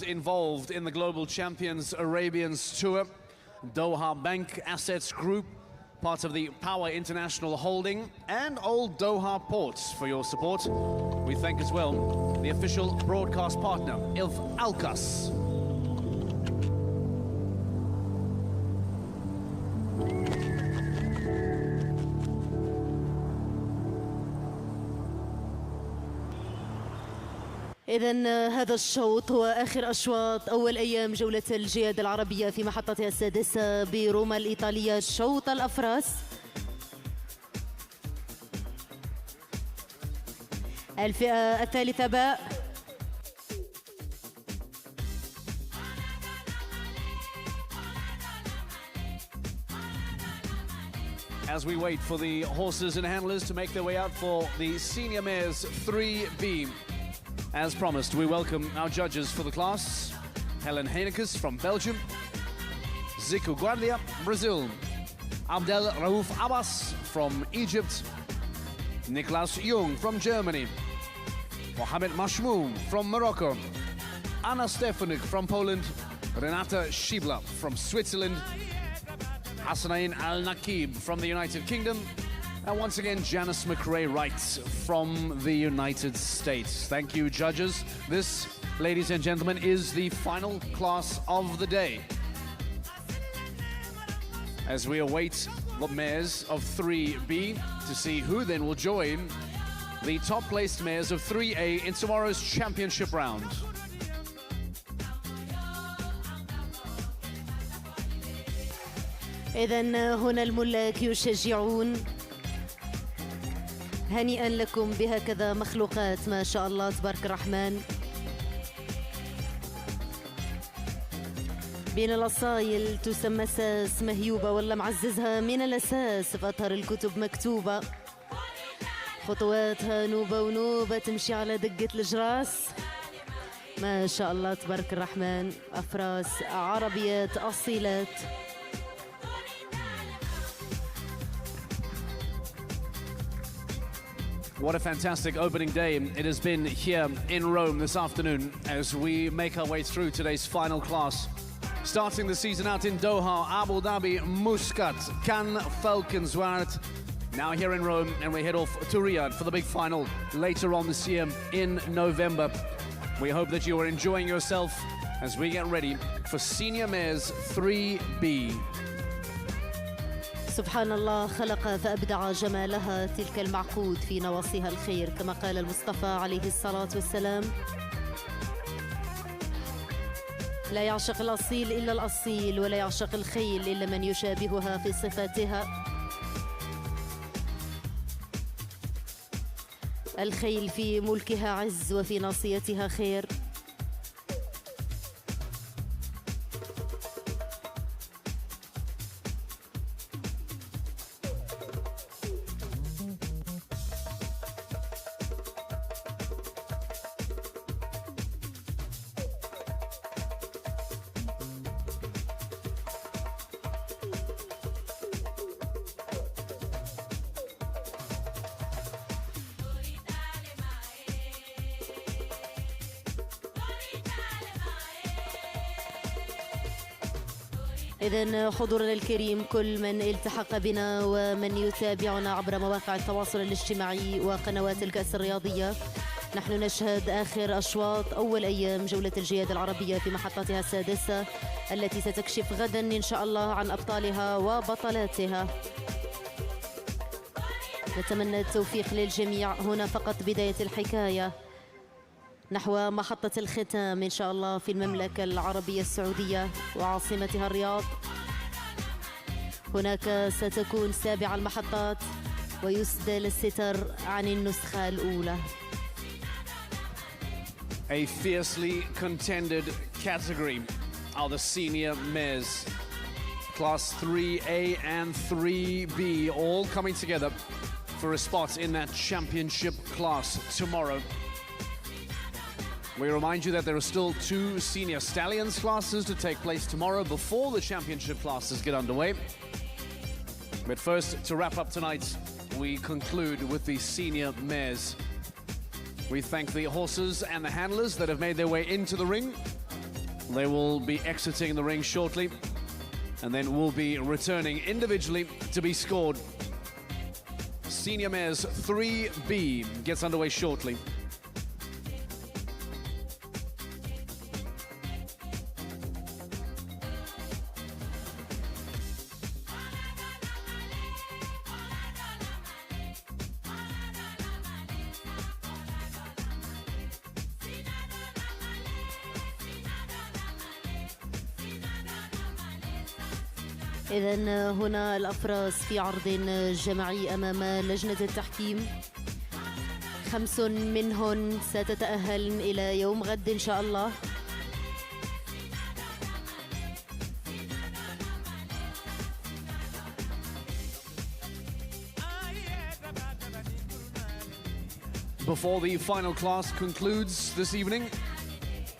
involved in the Global Champions Arabians Tour. Doha Bank Assets Group, part of the Power International Holding, and Old Doha Ports for your support. We thank as well the official broadcast partner, Ilf Alkas. إذن هذا الشوط هو آخر أشواط أول أيام جولة الجياد العربية في محطتها السادسة بروما الإيطالية. شوط الأفراس الفئة الثالثة باء. As we wait for the horses and handlers to make their way out for the Senior Mares 3B. As promised, we welcome our judges for the class. Helen Heinekes from Belgium, Zico Guardia, Brazil, Abdel Raouf Abbas from Egypt, Niklas Jung from Germany, Mohamed Mashmoum from Morocco, Anna Stefanik from Poland, Renata Schiebler from Switzerland, Hassanain Al-Nakib from the United Kingdom, and once again, Janice McRae Wright from the United States. Thank you, judges. This, ladies and gentlemen, is the final class of the day. As we await the mares of 3B to see who then will join the top-placed mares of 3A in tomorrow's championship round. إذن هنا الملاك يشجعون. هنيئا لكم بهكذا مخلوقات ما شاء الله تبارك الرحمن. بين الأصايل تسمى ساس مهيوبة والله معززها من الأساس في أطهر الكتب مكتوبة. خطواتها نوبة ونوبة تمشي على دقة الجراس. ما شاء الله تبارك الرحمن. أفراس عربيات أصيلات. What a fantastic opening day it has been here in Rome this afternoon as we make our way through today's final class. Starting the season out in Doha, Abu Dhabi, Muscat, Cannes, Falkenswaard. Now here in Rome, and we head off to Riyadh for the big final later on this year in November. We hope that you are enjoying yourself as we get ready for Senior Mares 3B. سبحان الله خلق فأبدع جمالها تلك المعقود في نواصيها الخير كما قال المصطفى عليه الصلاة والسلام. لا يعشق الأصيل إلا الأصيل ولا يعشق الخيل إلا من يشابهها في صفاتها. الخيل في ملكها عز وفي ناصيتها خير. إذن حضورنا الكريم كل من التحق بنا ومن يتابعنا عبر مواقع التواصل الاجتماعي وقنوات الكأس الرياضية، نحن نشهد آخر أشواط أول أيام جولة الجياد العربية في محطتها السادسة التي ستكشف غدا إن شاء الله عن أبطالها وبطلاتها. نتمنى التوفيق للجميع. هنا فقط بداية الحكاية نحو محطة الختام إن شاء الله في المملكة العربية السعودية وعاصمتها الرياض. هناك ستكون 7 المحطات ويسدل الستر عن النسخة الأولى. A fiercely contended category are the senior mares. Class 3A and 3B all coming together for a spot in that championship class tomorrow. We remind you that there are still 2 senior stallions classes to take place tomorrow before the championship classes get underway. But first, to wrap up tonight, we conclude with the senior mares. We thank the horses and the handlers that have made their way into the ring. They will be exiting the ring shortly, and then will be returning individually to be scored. Senior Mares 3B gets underway shortly. إذن هنا الأفراس في عرض جماعي أمام لجنة التحكيم. 5 منهن ستتأهل إلى يوم غد إن شاء الله. Before the final class concludes this evening,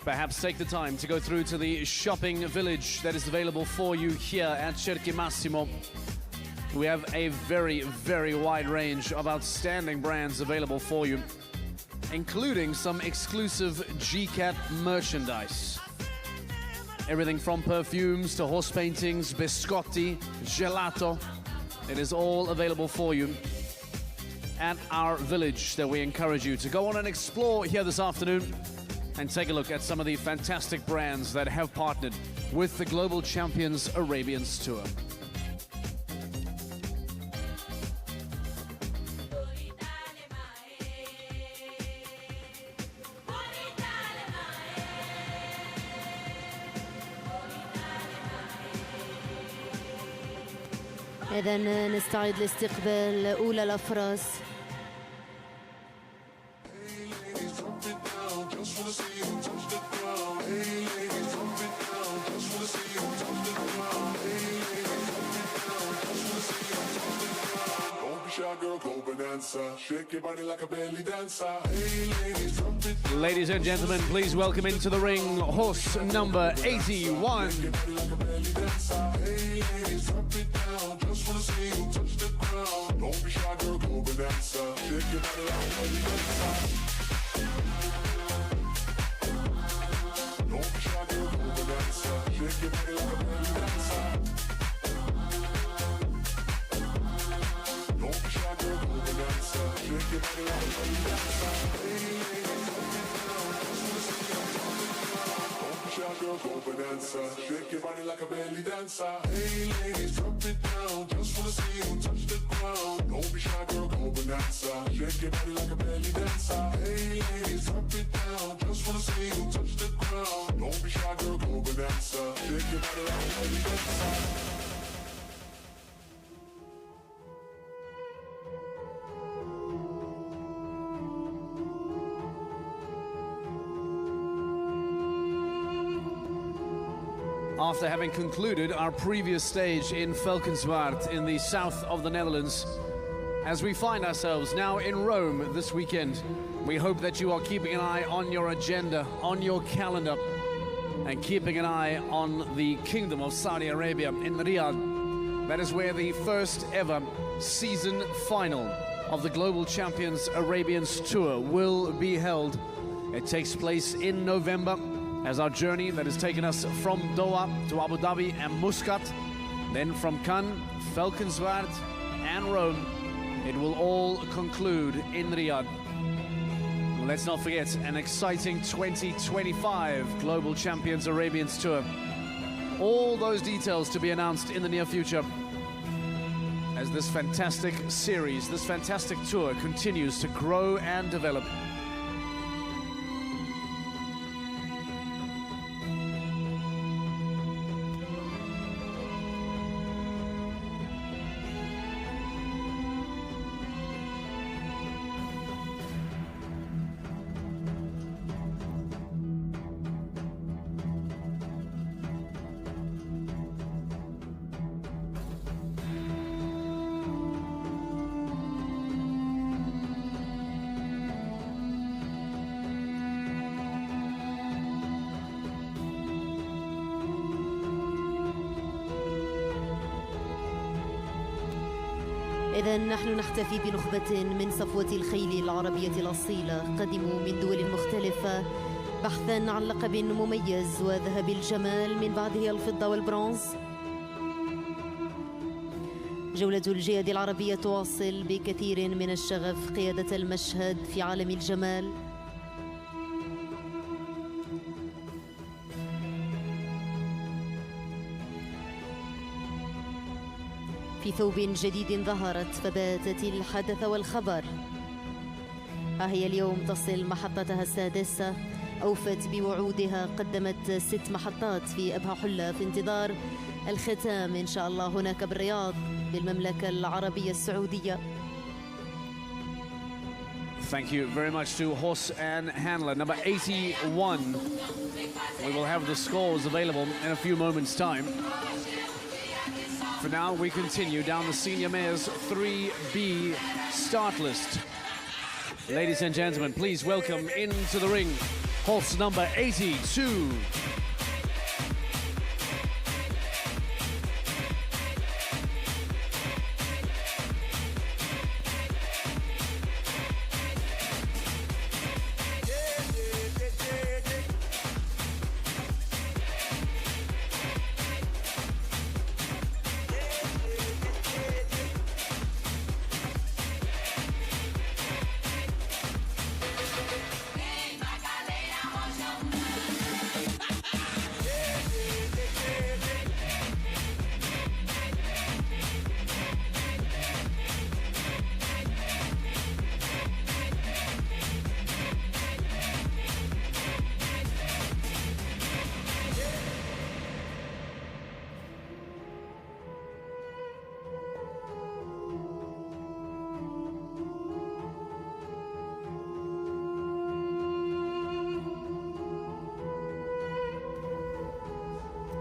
perhaps take the time to go through to the shopping village that is available for you here at Cerchi Massimo. We have a very, very wide range of outstanding brands available for you, including some exclusive GCAT merchandise. Everything from perfumes to horse paintings, biscotti, gelato. It is all available for you at our village that we encourage you to go on and explore here this afternoon and take a look at some of the fantastic brands that have partnered with the Global Champions Arabians Tour. إذن نستعد لاستقبال أولى الأفراس. Ladies and gentlemen, please welcome into the ring horse number 81. Shake your body like a belly dancer. Hey ladies, drop it down. Just wanna see you touch the ground. Don't be shy, girl, go bonanza. Shake your body like a belly dancer. Hey ladies, drop it down. Just wanna see you touch the ground. Don't be shy, girl, go bonanza. Shake your body like a belly dancer. After having concluded our previous stage in Valkenswaard in the south of the Netherlands, as we find ourselves now in Rome this weekend, we hope that you are keeping an eye on your agenda, on your calendar, and keeping an eye on the Kingdom of Saudi Arabia in Riyadh. That is where the first ever season final of the Global Champions Arabians Tour will be held. It takes place in November, as our journey that has taken us from Doha to Abu Dhabi and Muscat, then from Cannes, Valkenswaard and Rome, it will all conclude in Riyadh. Let's not forget an exciting 2025 Global Champions Arabians Tour. All those details to be announced in the near future as this fantastic series, this fantastic tour continues to grow and develop. إذن نحن نحتفي بنخبة من صفوة الخيل العربية الأصيلة قدموا من دول مختلفة بحثاً عن لقب مميز وذهب الجمال من بعده الفضة والبرونز. جولة الجياد العربية تواصل بكثير من الشغف قيادة المشهد في عالم الجمال. في ثوب جديد ظهرت فباتت الحدث والخبر. ها هي اليوم تصل محطتها السادسة، أوفت بوعودها، قدمت 6 محطات في أبها حلة في انتظار الختام إن شاء الله هناك بالرياض بالمملكة العربية السعودية. Thank you very much to horse and handler number 81. We will have the scores available in a few moments' time. For now, we continue down the senior mares 3B start list. Ladies and gentlemen, please welcome into the ring horse number 82.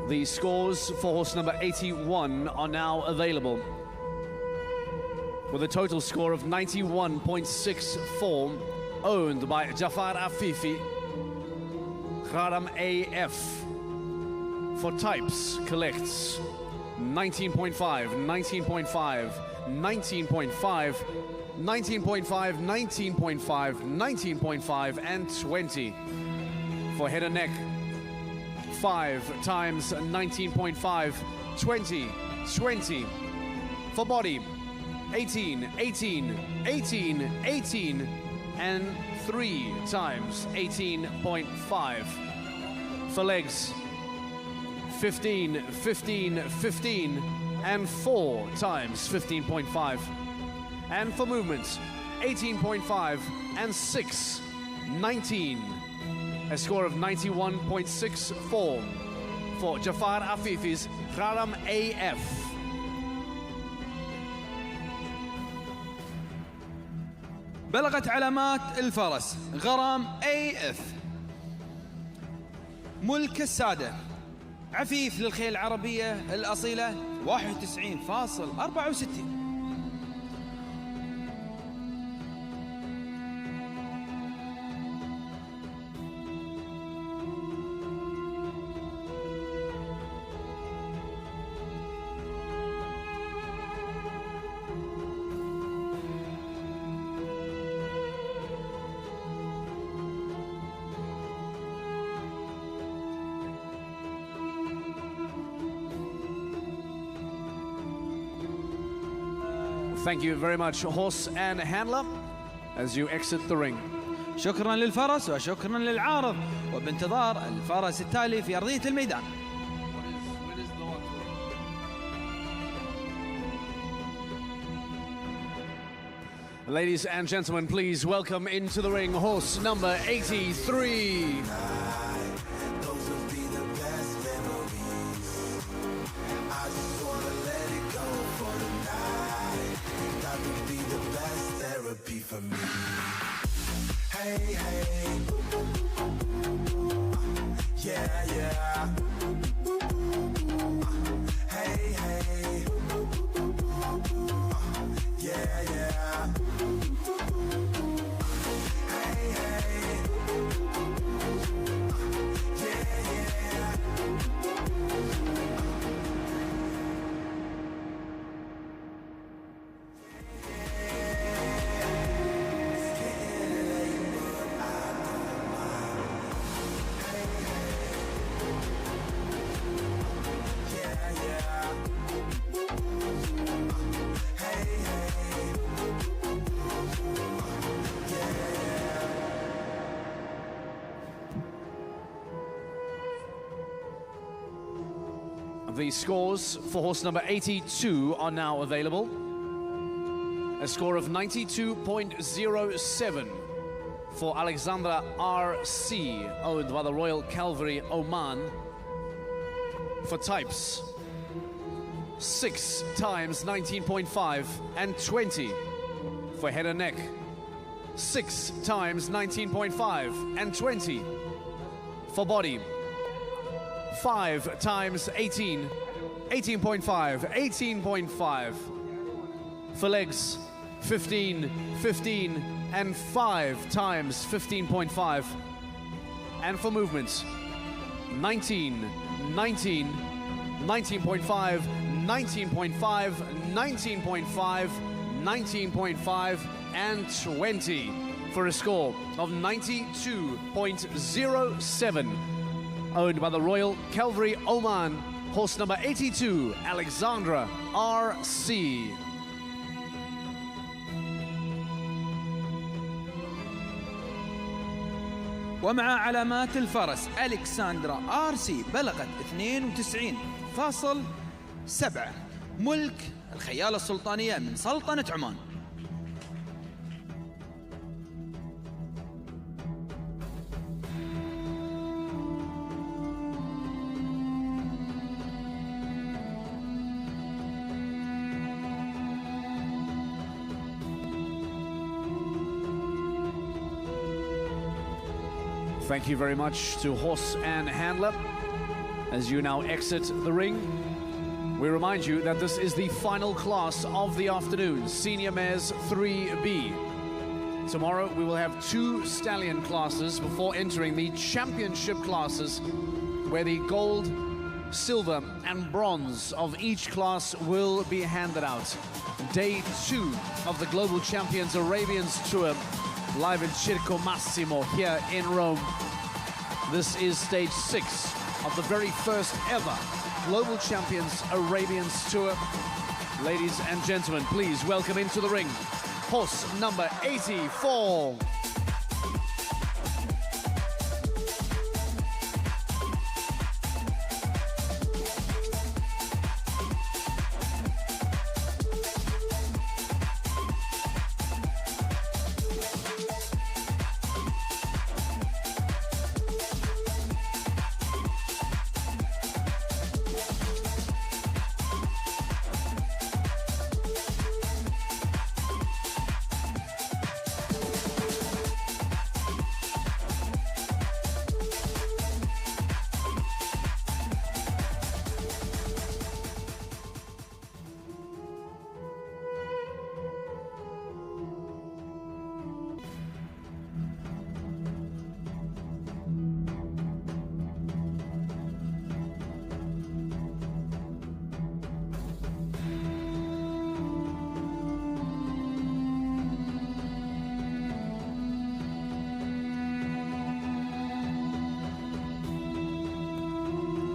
The scores for horse number 81 are now available, with a total score of 91.64, owned by Jafar Afifi, Kharam AF. For types, collects 19.5, 19.5, 19.5, 19.5, 19.5, 19.5, and 20. For head and neck, 5 times 19.5, 20, 20. For body, 18, 18, 18, 18, and 3 times 18.5. For legs, 15, 15, 15, and 4 times 15.5. And for movements, 18.5 and 6, 19. A score of 91.64 for Jafar Afifi's Kharam AF. بلغت علامات الفرس غرام AF ملك السادة عفيف للخيل العربية الأصيلة 91.64. Thank you very much, horse and handler, as you exit the ring. شكرا للفرس وشكرا للعارض، وبانتظار الفرس التالي في أرضية الميدان. Ladies and gentlemen, please welcome into the ring horse number 83. For me. Hey, hey. Yeah, yeah. Hey, hey. Yeah, yeah. Hey, hey. Yeah, yeah. The scores for horse number 82 are now available. A score of 92.07 for Alexandra RC, owned by the Royal Cavalry Oman. For types, 6 times 19.5 and 20. For head and neck, 6 times 19.5 and 20. For body, 5 times 18, 18.5, 18.5. For legs, 15, 15, and 5 times 15.5. And for movements, 19, 19, 19.5, 19.5, 19.5, 19.5, and 20 for a score of 92.07. Owned by the Royal Cavalry Oman, horse number 82, Alexandra RC. ومع علامات الفرس ألكسندرا آرسي بلغت 92.7 ملك الخيالة السلطانية من سلطنة عمان. Thank you very much to horse and handler. As you now exit the ring, we remind you that this is the final class of the afternoon, Senior Mares 3B. Tomorrow we will have 2 stallion classes before entering the championship classes, where the gold, silver and bronze of each class will be handed out. Day 2 of the Global Champions Arabians Tour, live in Circo Massimo here in Rome. This is stage 6 of the very first ever Global Champions Arabians Tour. Ladies and gentlemen, please welcome into the ring horse number 84.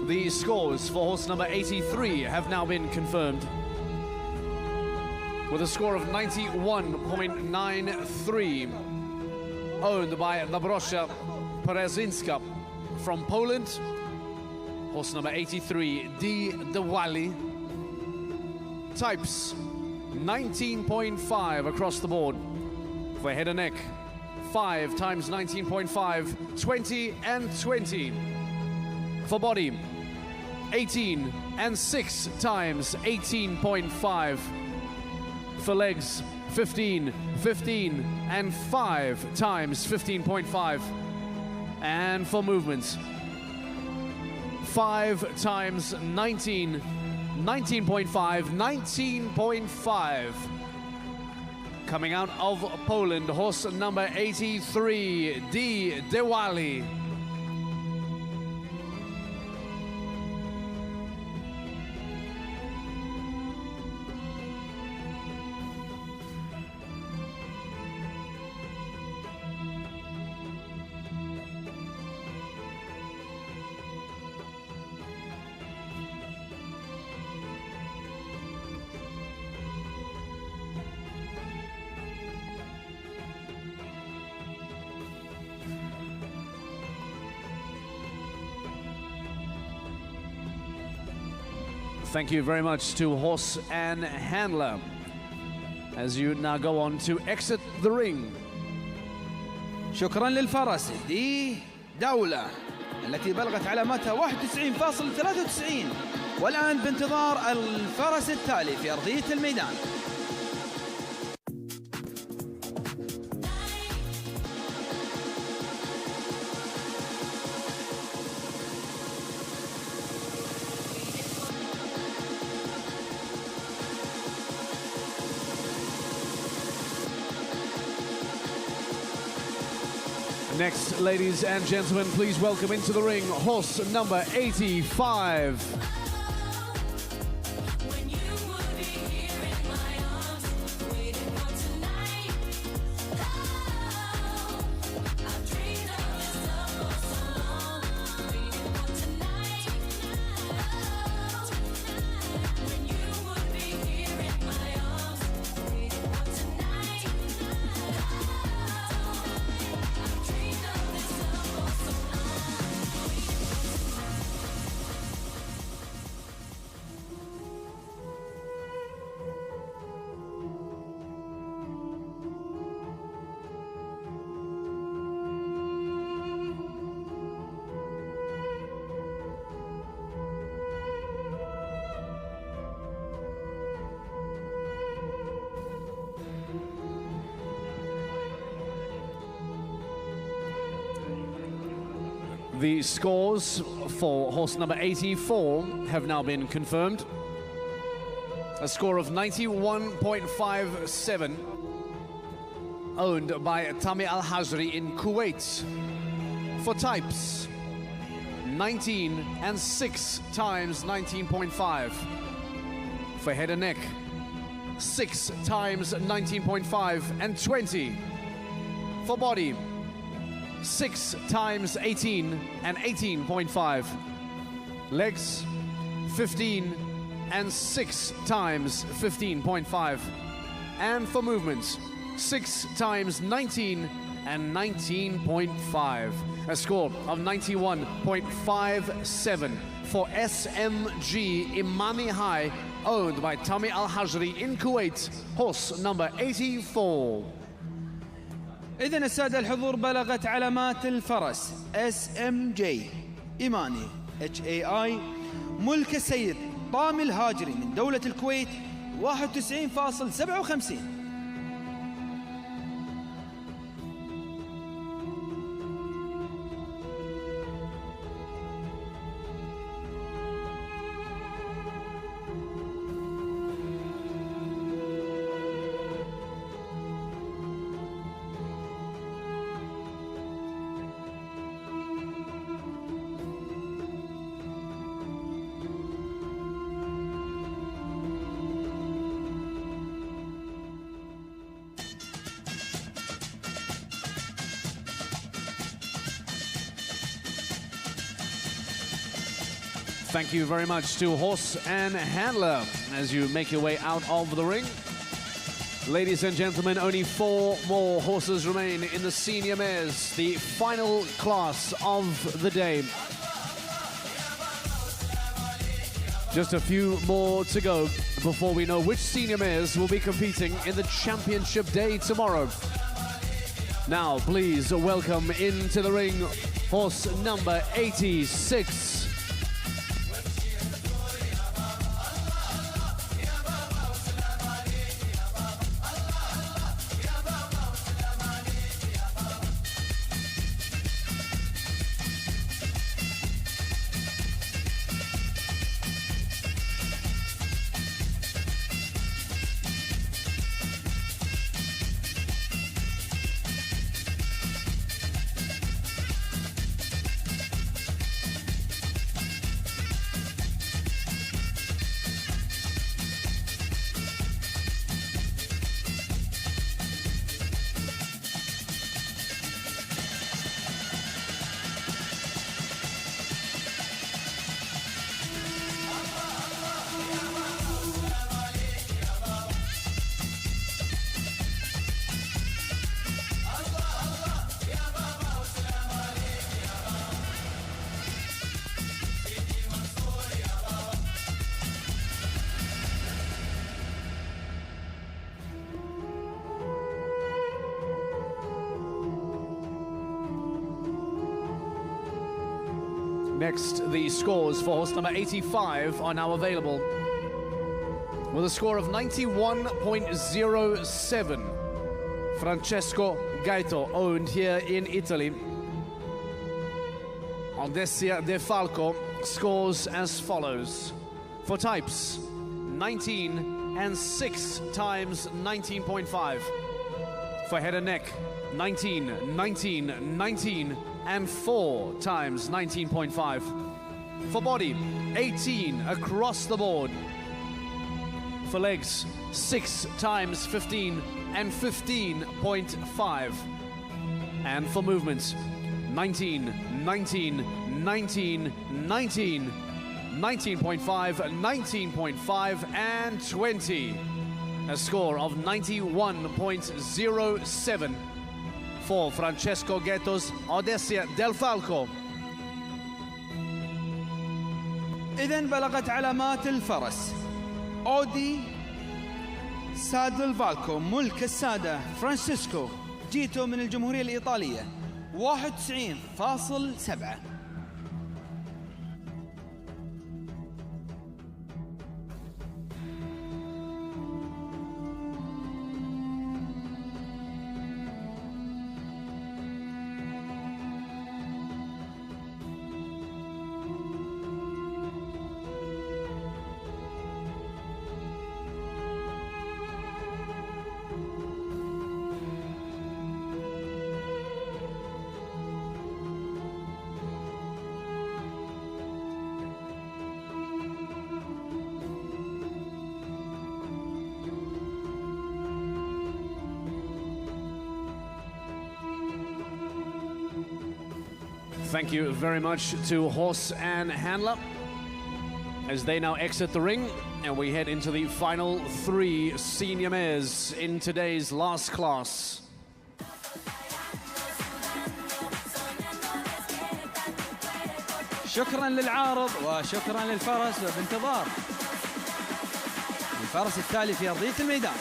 The scores for horse number 83 have now been confirmed, with a score of 91.93, owned by Dobrosha Perezinska from Poland. Horse number 83, D. Dewali. Types 19.5 across the board. For head and neck, 5 times 19.5, 20 and 20. For body, 18 and 6 times 18.5. For legs, 15, 15 and 5 times 15.5. And for movements, 5 times 19, 19.5, 19.5. Coming out of Poland, horse number 83, D. Dewali. Thank you very much to horse and handler as you now go on to exit the ring. شكرا للفرس دي دولة التي بلغت علامتها 91.93 والآن بانتظار الفرس التالي في أرضية الميدان. Next, ladies and gentlemen, please welcome into the ring horse number 85. The scores for horse number 84 have now been confirmed. A score of 91.57, owned by Tami Al-Hajri in Kuwait. For types, 19 and 6 times 19.5. For head and neck, 6 times 19.5 and 20. For body, 6 times 18 and 18.5. Legs, 15 and 6 times 15.5. And for movements, 6 times 19 and 19.5. A score of 91.57 for SMG Imami High, owned by Tami Al-Hajri in Kuwait, horse number 84. إذن السادة الحضور بلغت علامات الفرس SMJ إيماني HAI ملك السيد طامي الهاجري من دولة الكويت 91.57. Thank you very much to horse and handler as you make your way out of the ring. Ladies and gentlemen, only 4 more horses remain in the senior mares, the final class of the day. Just a few more to go before we know which senior mares will be competing in the championship day tomorrow. Now, please welcome into the ring horse number 86. Next, the scores for horse number 85 are now available. With a score of 91.07, Francesco Gaito, owned here in Italy. Audacia De Falco scores as follows. For types, 19 and 6 times 19.5. For head and neck, 19, 19, 19 and 4 times 19.5. For body, 18 across the board. For legs, 6 times 15 and 15.5. And for movements, 19, 19, 19, 19, 19.5, 19.5 and 20. A score of 91.07 for Francesco Gaito's Audacia del Falco. إذن بلغت علامات الفرس أودي سادل فالكو ملك السادة فرانسيسكو جيتو من الجمهورية الإيطالية 91.7. Thank you very much to horse and handler as they now exit the ring, and we head into the final 3 senior mares in today's last class. شكرا للعارض وشكرا للفرس، وبانتظار الفرس التالي في أرضية الميدان.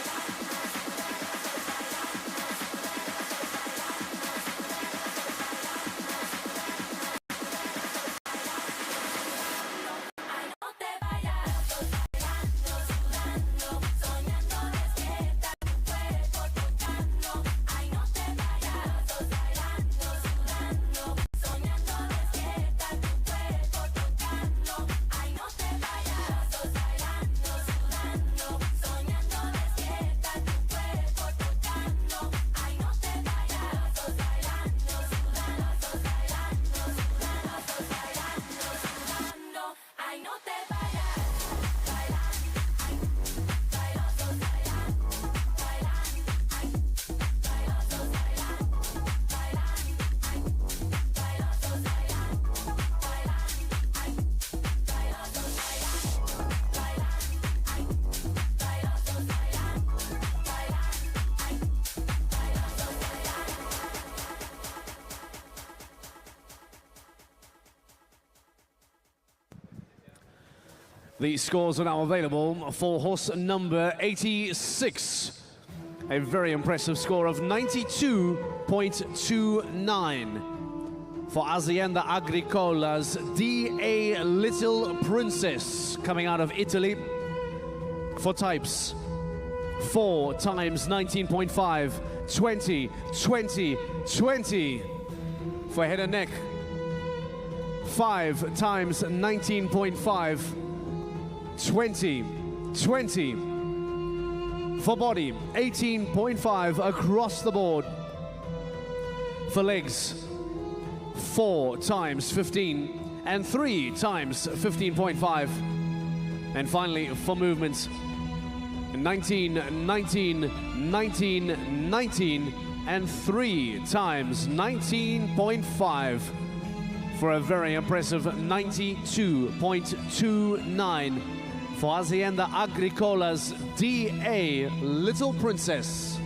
The scores are now available for horse number 86. A very impressive score of 92.29 for Azienda Agricola's D.A. Little Princess, coming out of Italy. For types, 4 times 19.5, 20, 20, 20. For head and neck, 5 times 19.5, 20, 20. For body, 18.5 across the board. For legs, 4 times 15 and 3 times 15.5. And finally, for movements, 19, 19, 19, 19 and 3 times 19.5 for a very impressive 92.29 for Azienda Agricola's D.A. Little Princess.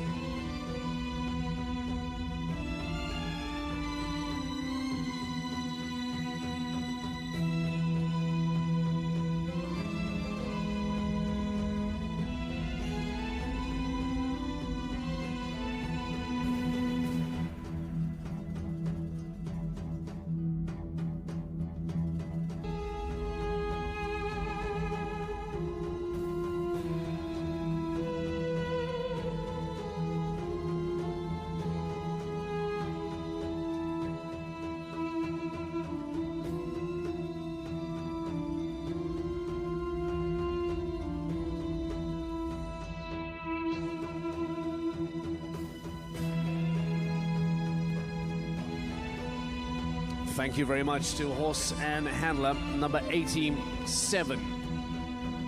Thank you very much to horse and handler number 87.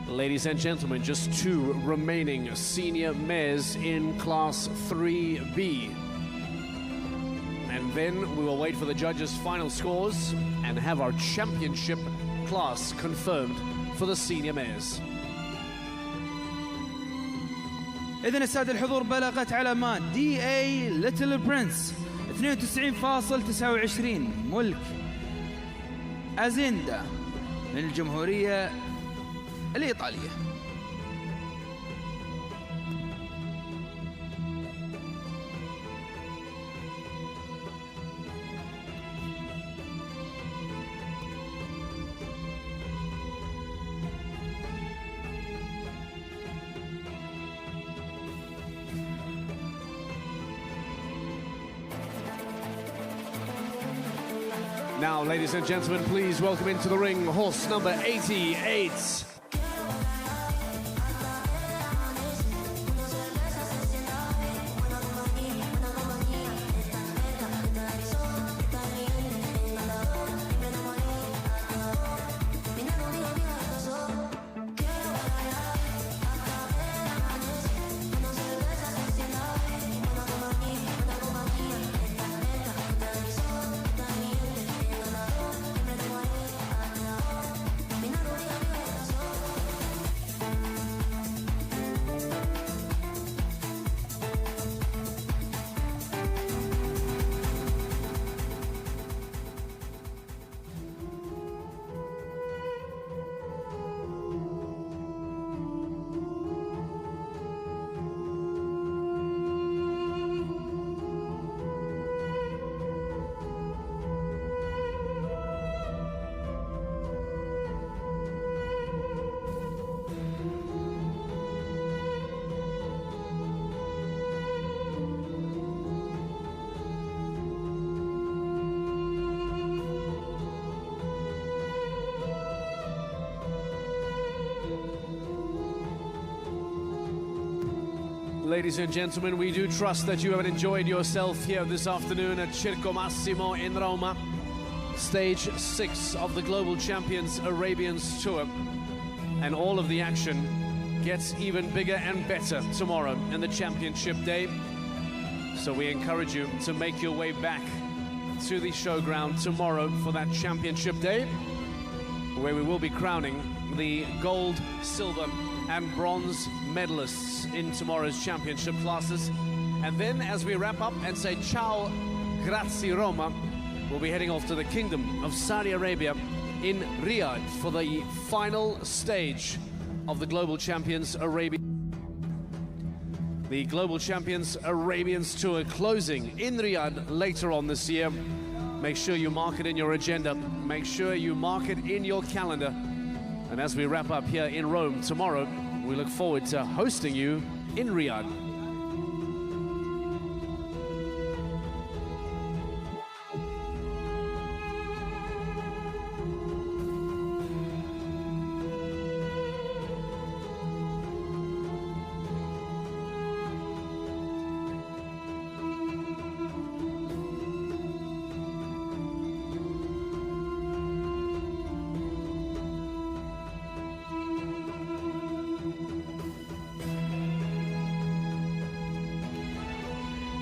Ladies and gentlemen, just 2 remaining senior mares in Class 3B. And then we will wait for the judges' final scores and have our championship class confirmed for the senior mares. إذن السادة الحضور بلغت علامات DA Little Prince 92.29 ملك أزيندا من الجمهورية الإيطالية. Now, ladies and gentlemen, please welcome into the ring horse number 88. Ladies and gentlemen, we do trust that you have enjoyed yourself here this afternoon at Circo Massimo in Roma. Stage 6 of the Global Champions Arabians Tour. And all of the action gets even bigger and better tomorrow in the championship day. So we encourage you to make your way back to the showground tomorrow for that championship day, where we will be crowning the gold, silver, and bronze medalists in tomorrow's championship classes. And then as we wrap up and say ciao, grazie Roma, we'll be heading off to the Kingdom of Saudi Arabia in Riyadh for the final stage of the Global Champions Arabian. The Global Champions Arabians Tour closing in Riyadh later on this year. Make sure you mark it in your agenda. Make sure you mark it in your calendar. And as we wrap up here in Rome tomorrow, we look forward to hosting you in Riyadh.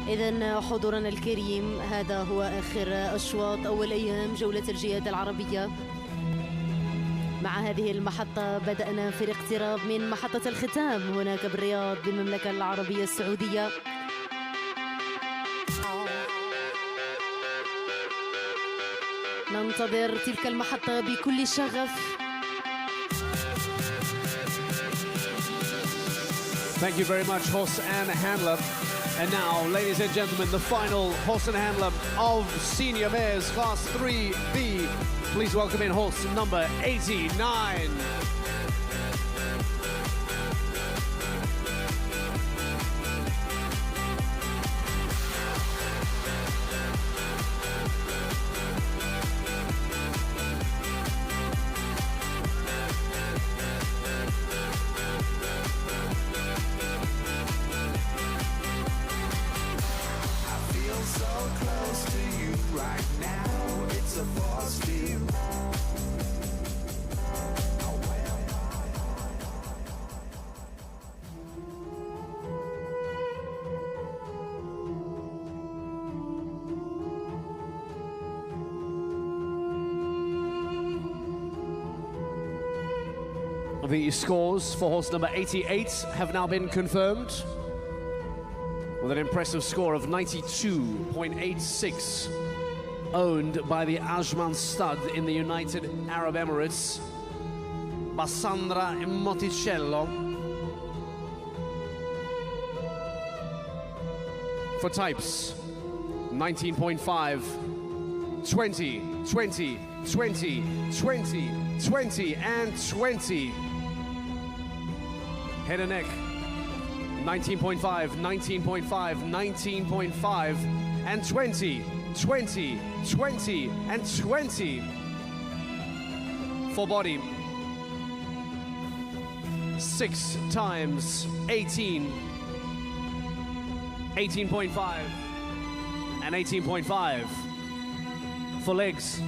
إذن حضورنا الكريم، هذا هو آخر أشواط أول أيام جولة الجياد العربية. مع هذه المحطة بدأنا في الاقتراب من محطة الختام هناك بالرياض بالمملكة العربية السعودية. ننتظر تلك المحطة بكل شغف. Thank you very much, horse and handler. And now, ladies and gentlemen, the final horse and handler of Senior Mares Class 3B. Please welcome in horse number 89. So close to you right now, it's a the scores for horse number 88 have now been confirmed, with an impressive score of 92.86, owned by the Ajman stud in the United Arab Emirates, Bassandra Moticello. For types, 19.5, 20, 20, 20, 20, 20, and 20. Head and neck, 19.5, 19.5, 19.5, and 20, 20, 20, and 20. For body, 6 times 18, 18.5, and 18.5. For legs,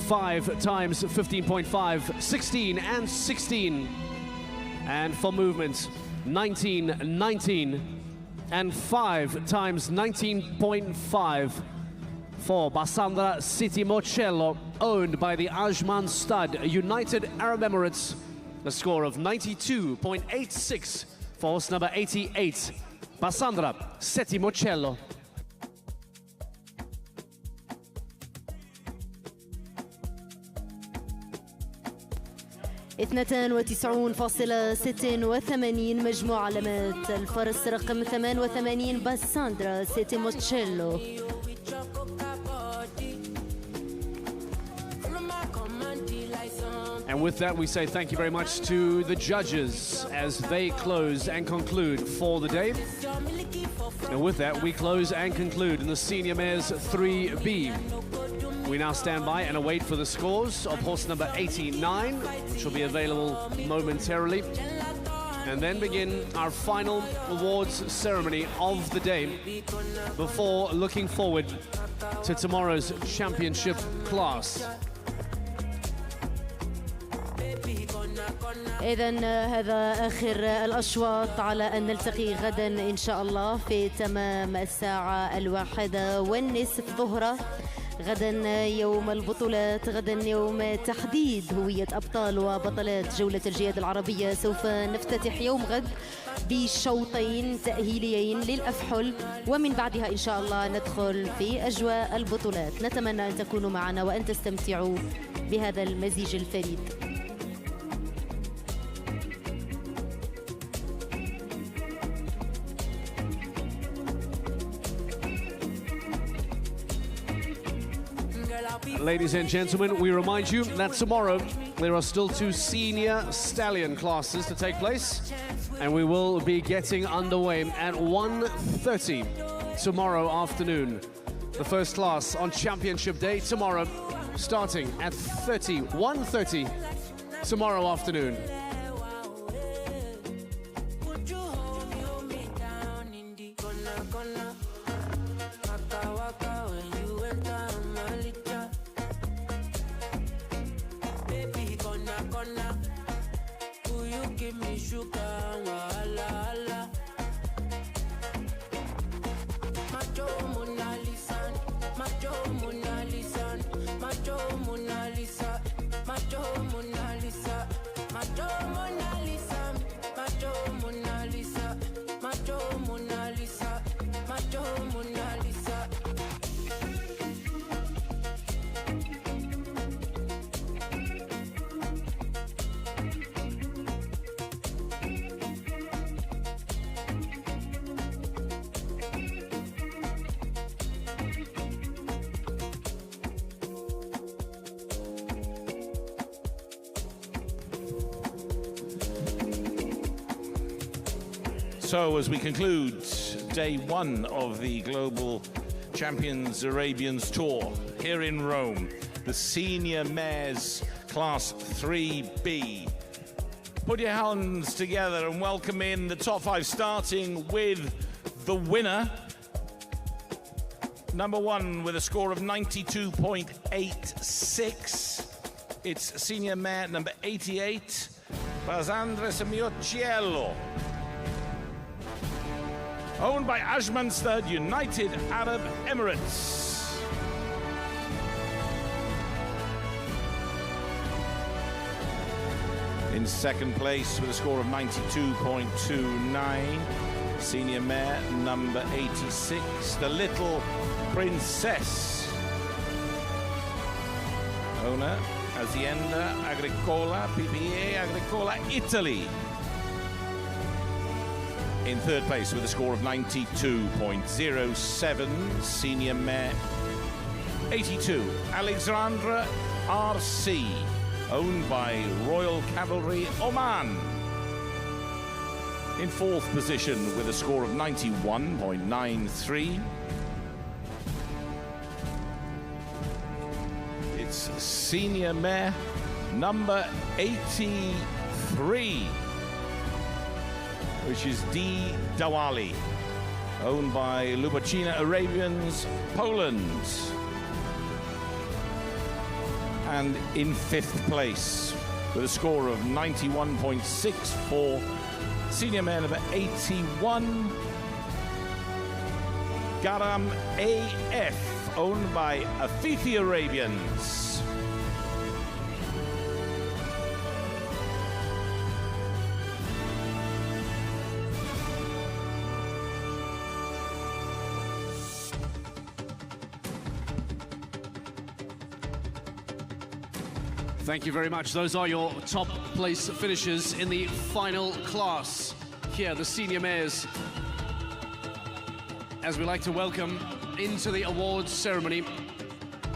5 times 15.5, 16 and 16. And for movement, 19, 19, and 5 times 19.5 for Bassandra Moticello, owned by the Ajman stud, United Arab Emirates. A score of 92.86 for horse number 88, Bassandra Moticello. اثنتان 92.86 مجموع علامات الفرس رقم 88 باساندرا موتشيلو. And with that, we say thank you very much to the judges as they close and conclude for the day. And with that, we close and conclude in the Senior Mares 3B. We now stand by and await for the scores of horse number 89, which will be available momentarily, and then begin our final awards ceremony of the day before looking forward to tomorrow's championship class. إذن هذا آخر الأشواط، على أن نلتقي غدا إن شاء الله في تمام الساعة 1:30 ظهرا. غدا يوم البطولات، غدا يوم تحديد هوية أبطال وبطلات جولة الجياد العربية. سوف نفتتح يوم غد بشوطين تأهيليين للأفحل، ومن بعدها إن شاء الله ندخل في أجواء البطولات. نتمنى أن تكونوا معنا وأن تستمتعوا بهذا المزيج الفريد. Ladies and gentlemen, we remind you that tomorrow there are still 2 senior stallion classes to take place, and we will be getting underway at 1:30 tomorrow afternoon. The first class on championship day tomorrow, starting at 1:30 tomorrow afternoon. So as we conclude day 1 of the Global Champions Arabians Tour here in Rome, the Senior Mares Class 3B. Put your hands together and welcome in the top 5, starting with the winner. Number 1 with a score of 92.86. It's Senior Mare number 88, Bassandra Moticello. Owned by Ajman Stud, United Arab Emirates. In second place with a score of 92.29, senior mare number 86, the Little Princess. Owner, Azienda Agricola, PPA Agricola, Italy. In third place with a score of 92.07, senior mare 82, Alexandra RC, owned by Royal Cavalry Oman. In fourth position with a score of 91.93, it's senior mare number 83, which is D. Dawali, owned by Lubacina Arabians, Poland. And in fifth place with a score of 91.64, senior mare number 81, Garam AF, owned by Afifi Arabians. Thank you very much. Those are your top place finishers in the final class. Here, the senior mares, as we like to welcome into the awards ceremony,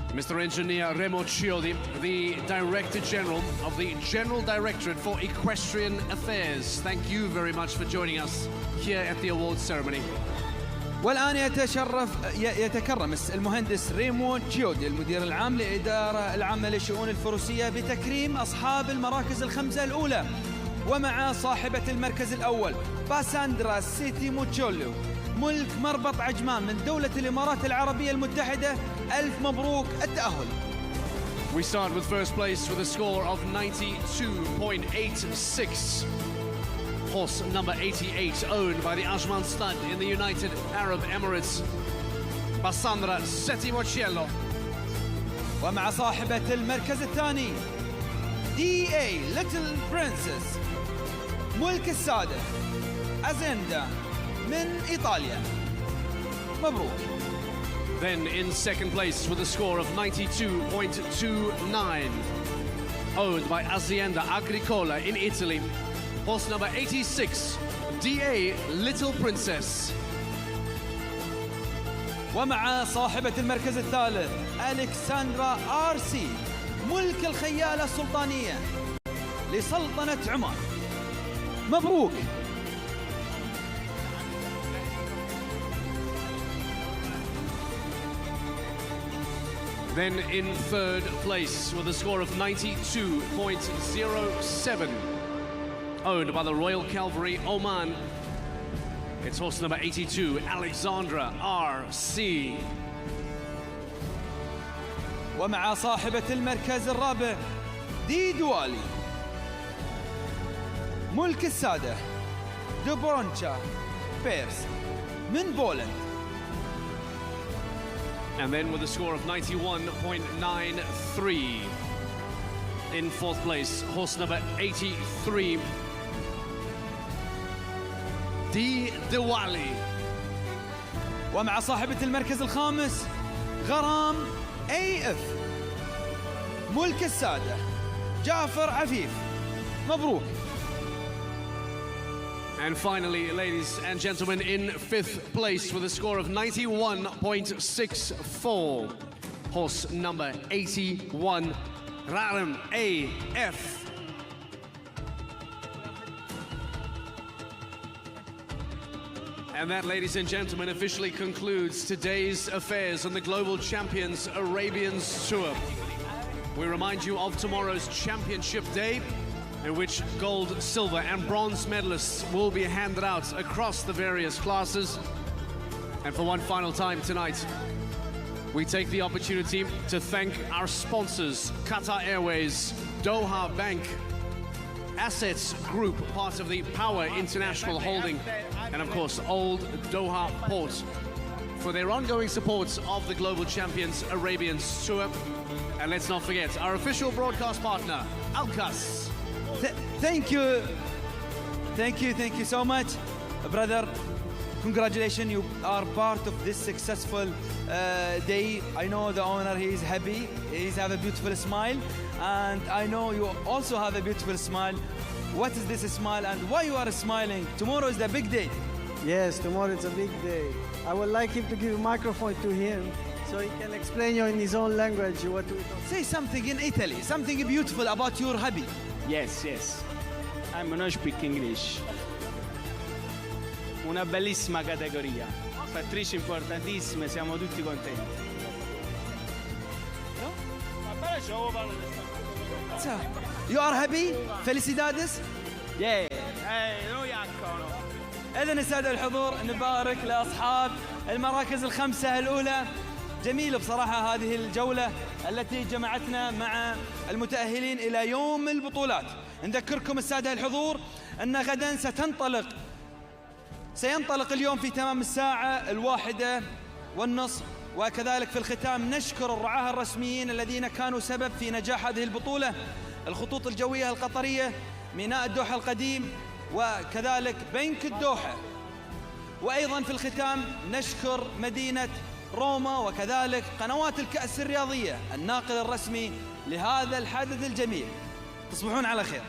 Mr. Engineer Remo Chiodi, the Director General of the General Directorate for Equestrian Affairs. Thank you very much for joining us here at the awards ceremony. والآن يتكرم المهندس ريمو تشيودي المدير العام للإدارة العامة للشؤون الفروسية بتكريم أصحاب المراكز الخمسة الأولى، ومع صاحبة المركز الأول باساندرا سيتي موتشولو ملك مربط عجمان من دولة الإمارات العربية المتحدة. ألف مبروك التأهل. We start with first place with a score of 92.86. Horse number 88, owned by the Ajman Stud in the United Arab Emirates, Basandra Setimocello. ومع صاحبة المركز الثاني DA Little Princess ملك السادة أزيندا من إيطاليا. مبروك. Then in second place with a score of 92.29, owned by Azienda Agricola in Italy, horse number 86, DA Little Princess. ومع صاحبة المركز الثالث ألكسندرا RC ملك الخيالة السلطانية لسلطنة عمان. مبروك. Then in third place with a score of 92.07, owned by the Royal Cavalry Oman, it's horse number 82, Alexandra RC. ومع صاحبة المركز الرابع دي دوالي ملك السادة دوبرونشا بيرس من بولند. And then with a score of 91.93, in fourth place, horse number 83, D. Diwali. ومع صاحبة المركز الخامس غرام AF ملك السادة جعفر عفيف. مبروك. And finally, ladies and gentlemen, in fifth place with a score of 91.64, horse number 81, Raram AF. And that, ladies and gentlemen, officially concludes today's affairs on the Global Champions Arabians Tour. We remind you of tomorrow's Championship Day, in which gold, silver and bronze medalists will be handed out across the various classes. And for one final time tonight, we take the opportunity to thank our sponsors, Qatar Airways, Doha Bank, Assets Group, part of the Power International Holding, and of course, Old Doha Port, for their ongoing support of the Global Champions Arabians Tour. And let's not forget our official broadcast partner, Alcas. Thank you so much, brother. Congratulations, you are part of this successful day. I know the owner, he is happy, he has a beautiful smile, and I know you also have a beautiful smile. What is this smile and why you are smiling? Tomorrow is the big day. Yes, tomorrow it's a big day. I would like him to give a microphone to him so he can explain you in his own language what we talk. Say something in Italy, something beautiful about your hobby. Yes. I'm not speak English. Una bellissima categoria. Fattrici importantissime, siamo tutti contenti. So, you are happy? Felicidades? Yeah. Noi accono. إذن السادة الحضور نبارك لأصحاب المراكز الخمسة الأولى. جميل بصراحة هذه الجولة التي جمعتنا مع المتأهلين إلى يوم البطولات. نذكركم السادة الحضور أن غدا سينطلق اليوم في تمام الساعة 1:30، وكذلك في الختام نشكر الرعاة الرسميين الذين كانوا سبب في نجاح هذه البطولة، الخطوط الجوية القطرية، ميناء الدوحة القديم، وكذلك بنك الدوحة. وأيضا في الختام نشكر مدينة روما وكذلك قنوات الكأس الرياضية الناقل الرسمي لهذا الحدث الجميل. تصبحون على خير.